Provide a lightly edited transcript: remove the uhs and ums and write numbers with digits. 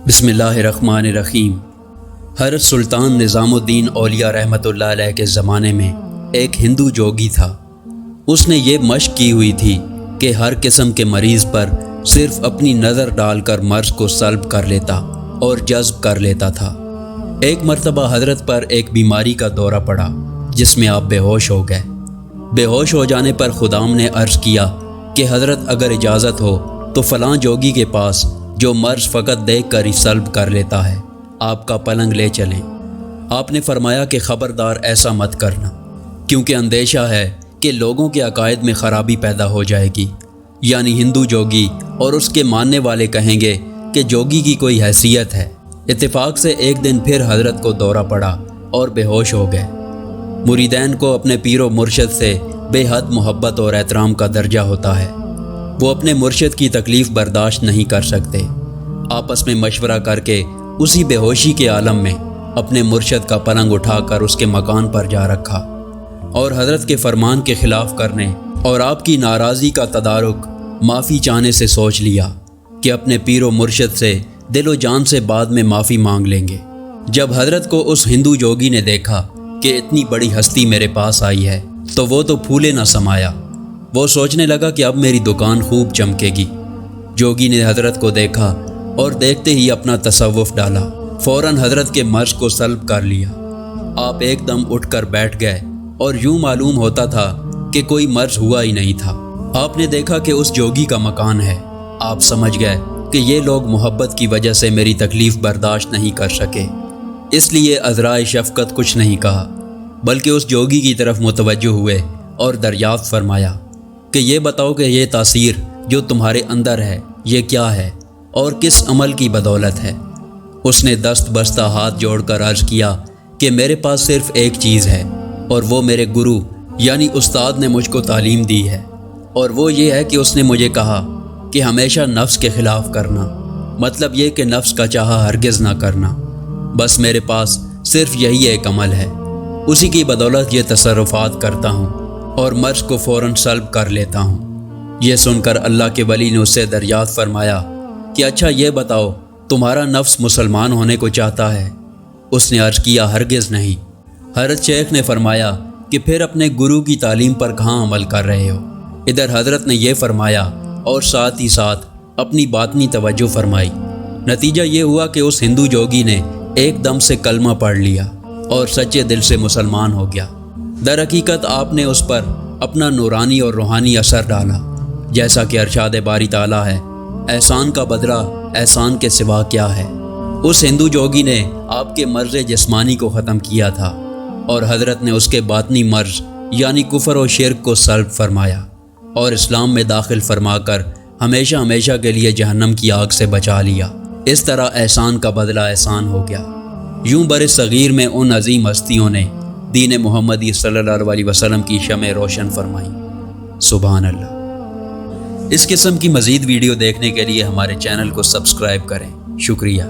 بسم اللہ الرحمن الرحیم۔ حضرت سلطان نظام الدین اولیاء رحمۃ اللہ علیہ کے زمانے میں ایک ہندو جوگی تھا۔ اس نے یہ مشق کی ہوئی تھی کہ ہر قسم کے مریض پر صرف اپنی نظر ڈال کر مرض کو سلب کر لیتا اور جذب کر لیتا تھا۔ ایک مرتبہ حضرت پر ایک بیماری کا دورہ پڑا جس میں آپ بے ہوش ہو گئے۔ بے ہوش ہو جانے پر خدام نے عرض کیا کہ حضرت اگر اجازت ہو تو فلاں جوگی کے پاس جو مرض فقط دیکھ کر ہی سلب کر لیتا ہے، آپ کا پلنگ لے چلیں۔ آپ نے فرمایا کہ خبردار ایسا مت کرنا، کیونکہ اندیشہ ہے کہ لوگوں کے عقائد میں خرابی پیدا ہو جائے گی، یعنی ہندو جوگی اور اس کے ماننے والے کہیں گے کہ جوگی کی کوئی حیثیت ہے۔ اتفاق سے ایک دن پھر حضرت کو دورہ پڑا اور بے ہوش ہو گئے۔ مریدین کو اپنے پیر و مرشد سے بے حد محبت اور احترام کا درجہ ہوتا ہے۔ وہ اپنے مرشد کی تکلیف برداشت نہیں کر سکتے۔ آپس میں مشورہ کر کے اسی بے ہوشی کے عالم میں اپنے مرشد کا پلنگ اٹھا کر اس کے مکان پر جا رکھا اور حضرت کے فرمان کے خلاف کرنے اور آپ کی ناراضی کا تدارک معافی چاہنے سے سوچ لیا کہ اپنے پیر و مرشد سے دل و جان سے بعد میں معافی مانگ لیں گے۔ جب حضرت کو اس ہندو جوگی نے دیکھا کہ اتنی بڑی ہستی میرے پاس آئی ہے تو وہ تو پھولے نہ سمایا۔ وہ سوچنے لگا کہ اب میری دکان خوب چمکے گی۔ جوگی نے حضرت کو دیکھا اور دیکھتے ہی اپنا تصوف ڈالا، فوراً حضرت کے مرض کو سلب کر لیا۔ آپ ایک دم اٹھ کر بیٹھ گئے اور یوں معلوم ہوتا تھا کہ کوئی مرض ہوا ہی نہیں تھا۔ آپ نے دیکھا کہ اس جوگی کا مکان ہے۔ آپ سمجھ گئے کہ یہ لوگ محبت کی وجہ سے میری تکلیف برداشت نہیں کر سکے، اس لیے عذرائے شفقت کچھ نہیں کہا، بلکہ اس جوگی کی طرف متوجہ ہوئے اور دریافت فرمایا کہ یہ بتاؤ کہ یہ تاثیر جو تمہارے اندر ہے یہ کیا ہے اور کس عمل کی بدولت ہے؟ اس نے دست بستہ ہاتھ جوڑ کر عرض کیا کہ میرے پاس صرف ایک چیز ہے اور وہ میرے گرو یعنی استاد نے مجھ کو تعلیم دی ہے، اور وہ یہ ہے کہ اس نے مجھے کہا کہ ہمیشہ نفس کے خلاف کرنا، مطلب یہ کہ نفس کا چاہا ہرگز نہ کرنا۔ بس میرے پاس صرف یہی ایک عمل ہے، اسی کی بدولت یہ تصرفات کرتا ہوں اور مرض کو فوراً سلب کر لیتا ہوں۔ یہ سن کر اللہ کے ولی نے اس سے دریافت فرمایا کہ اچھا یہ بتاؤ تمہارا نفس مسلمان ہونے کو چاہتا ہے؟ اس نے عرض کیا ہرگز نہیں۔ حضرت شیخ نے فرمایا کہ پھر اپنے گرو کی تعلیم پر کہاں عمل کر رہے ہو؟ ادھر حضرت نے یہ فرمایا اور ساتھ ہی ساتھ اپنی باطنی توجہ فرمائی۔ نتیجہ یہ ہوا کہ اس ہندو جوگی نے ایک دم سے کلمہ پڑھ لیا اور سچے دل سے مسلمان ہو گیا۔ در حقیقت آپ نے اس پر اپنا نورانی اور روحانی اثر ڈالا، جیسا کہ ارشاد باری تعالیٰ ہے، احسان کا بدلہ احسان کے سوا کیا ہے۔ اس ہندو جوگی نے آپ کے مرض جسمانی کو ختم کیا تھا اور حضرت نے اس کے باطنی مرض یعنی کفر و شرک کو سلب فرمایا اور اسلام میں داخل فرما کر ہمیشہ ہمیشہ کے لیے جہنم کی آگ سے بچا لیا۔ اس طرح احسان کا بدلہ احسان ہو گیا۔ یوں بر صغیر میں ان عظیم ہستیوں نے دین محمدی صلی اللہ علیہ وسلم کی شمع روشن فرمائی۔ سبحان اللہ۔ اس قسم کی مزید ویڈیو دیکھنے کے لیے ہمارے چینل کو سبسکرائب کریں۔ شکریہ۔